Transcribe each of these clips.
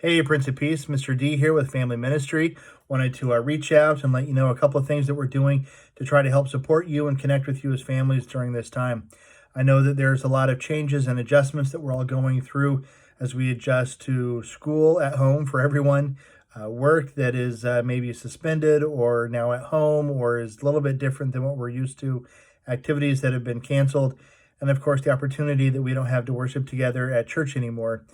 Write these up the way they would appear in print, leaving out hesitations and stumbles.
Hey, Prince of Peace, Mr. D here with Family Ministry. Wanted to reach out and let you know a couple of things that we're doing to try to help support you and connect with you as families during this time. I know that there's a lot of changes and adjustments that we're all going through as we adjust to school at home for everyone, work that is maybe suspended or now at home or is a little bit different than what we're used to, activities that have been canceled, and of course the opportunity that we don't have to worship together at church anymore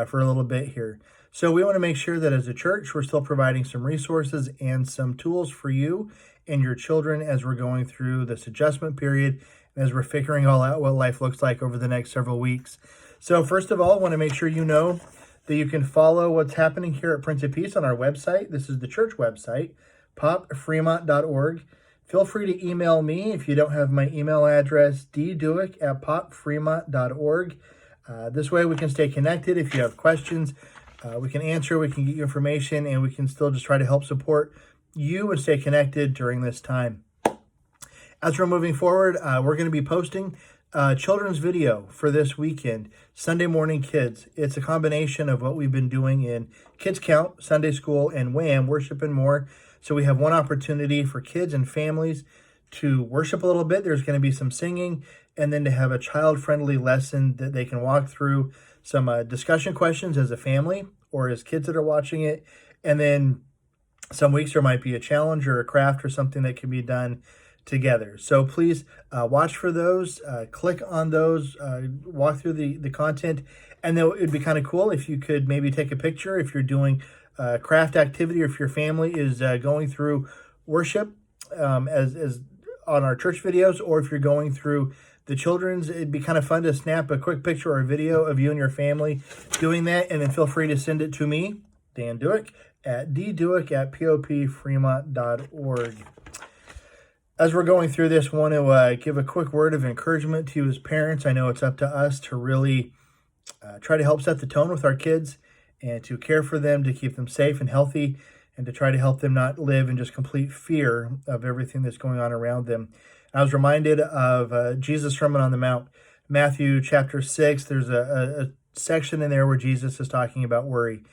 for a little bit here. So we want to make sure that as a church, we're still providing some resources and some tools for you and your children as we're going through this adjustment period and as we're figuring all out what life looks like over the next several weeks. So first of all, I want to make sure you know that you can follow what's happening here at Prince of Peace on our website. This is the church website, popfremont.org. Feel free to email me if you don't have my email address, ddueck@popfremont.org. This way we can stay connected. If you have questions, we can answer, we can get you information, and we can still just try to help support you and stay connected during this time. As we're moving forward, we're going to be posting a children's video for this weekend, Sunday Morning Kids. It's a combination of what we've been doing in Kids Count, Sunday School, and WHAM, Worship and More. So we have one opportunity for kids and families to worship a little bit. There's going to be some singing, and then to have a child-friendly lesson that they can walk through, some discussion questions as a family or as kids that are watching it. And then some weeks there might be a challenge or a craft or something that can be done together. So please watch for those, click on those, walk through the content. And then it'd be kind of cool if you could maybe take a picture if you're doing a craft activity or if your family is going through worship as on our church videos, or if you're going through the children's. It'd be kind of fun to snap a quick picture or a video of you and your family doing that, and then feel free to send it to me, Dan Dueck, at ddueck@popfremont.org. As we're going through this, I want to give a quick word of encouragement to you as parents. I know it's up to us to really try to help set the tone with our kids and to care for them, to keep them safe and healthy, and to try to help them not live in just complete fear of everything that's going on around them. I was reminded of Jesus' Sermon on the Mount, Matthew chapter 6. There's a section in there where Jesus is talking about worry.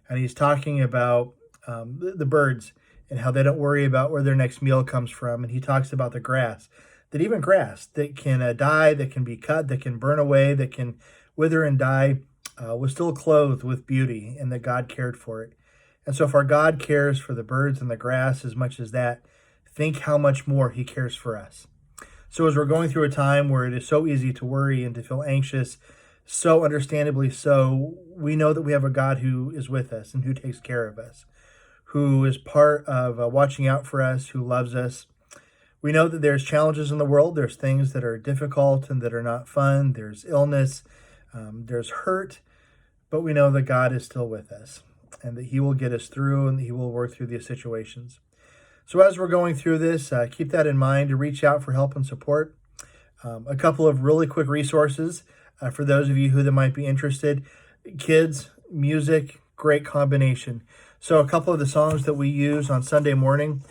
And he's talking about the birds and how they don't worry about where their next meal comes from. And he talks about the grass, that even grass that can die, that can be cut, that can burn away, that can wither and die, was still clothed with beauty, and that God cared for it. And so if our God cares for the birds and the grass as much as that, think how much more he cares for us. So as we're going through a time where it is so easy to worry and to feel anxious, so understandably so, we know that we have a God who is with us and who takes care of us, who is part of watching out for us, who loves us. We know that there's challenges in the world. There's things that are difficult and that are not fun. There's illness, there's hurt, but we know that God is still with us and that he will get us through and that he will work through these situations. So as we're going through this, keep that in mind to reach out for help and support. A couple of really quick resources for those of you who that might be interested. Kids, music, great combination. So a couple of the songs that we use on Sunday morning,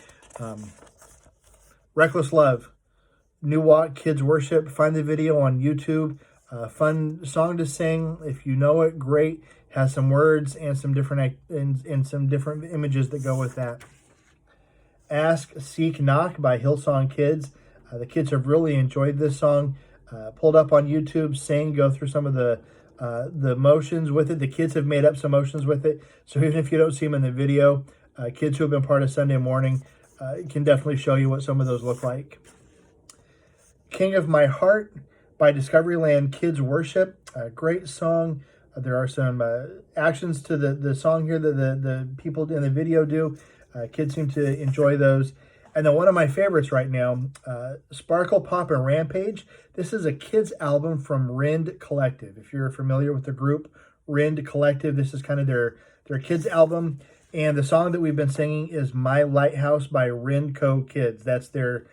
Reckless Love, New Walk Kids Worship. Find the video on YouTube. Fun song to sing. If you know it, great. Has some words and some different and some different images that go with that. Ask, Seek, Knock by Hillsong Kids. The kids have really enjoyed this song. Pulled up on YouTube, sing, go through some of the motions with it. The kids have made up some motions with it. So even if you don't see them in the video, kids who have been part of Sunday morning can definitely show you what some of those look like. King of My Heart by Discoveryland Kids Worship. A great song. There are some actions to the song here that the people in the video do. Kids seem to enjoy those. And then one of my favorites right now, Sparkle, Pop, and Rampage. This is a kids album from Rend Collective. If you're familiar with the group Rend Collective, this is kind of their kids album. And the song that we've been singing is My Lighthouse by Renco Kids. That's their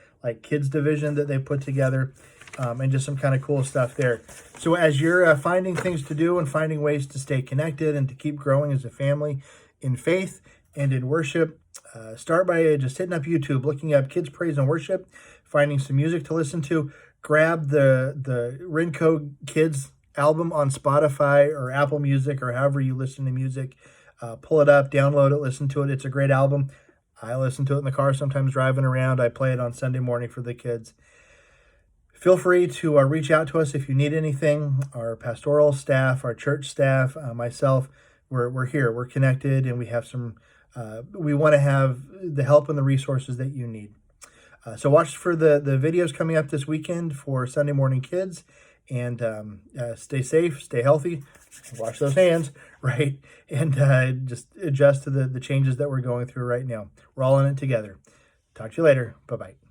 kids division that they put together. And just some kind of cool stuff there. So as you're finding things to do and finding ways to stay connected and to keep growing as a family in faith and in worship, start by just hitting up YouTube, looking up Kids Praise and Worship, finding some music to listen to. Grab the Renco Kids album on Spotify or Apple Music or however you listen to music. Pull it up, download it, listen to it. It's a great album. I listen to it in the car sometimes driving around. I play it on Sunday morning for the kids. Feel free to reach out to us if you need anything. Our pastoral staff, our church staff, myself, we're here. We're connected, and we have some. We want to have the help and the resources that you need. So watch for the videos coming up this weekend for Sunday Morning Kids, and stay safe, stay healthy, wash those hands, right? And just adjust to the changes that we're going through right now. We're all in it together. Talk to you later. Bye-bye.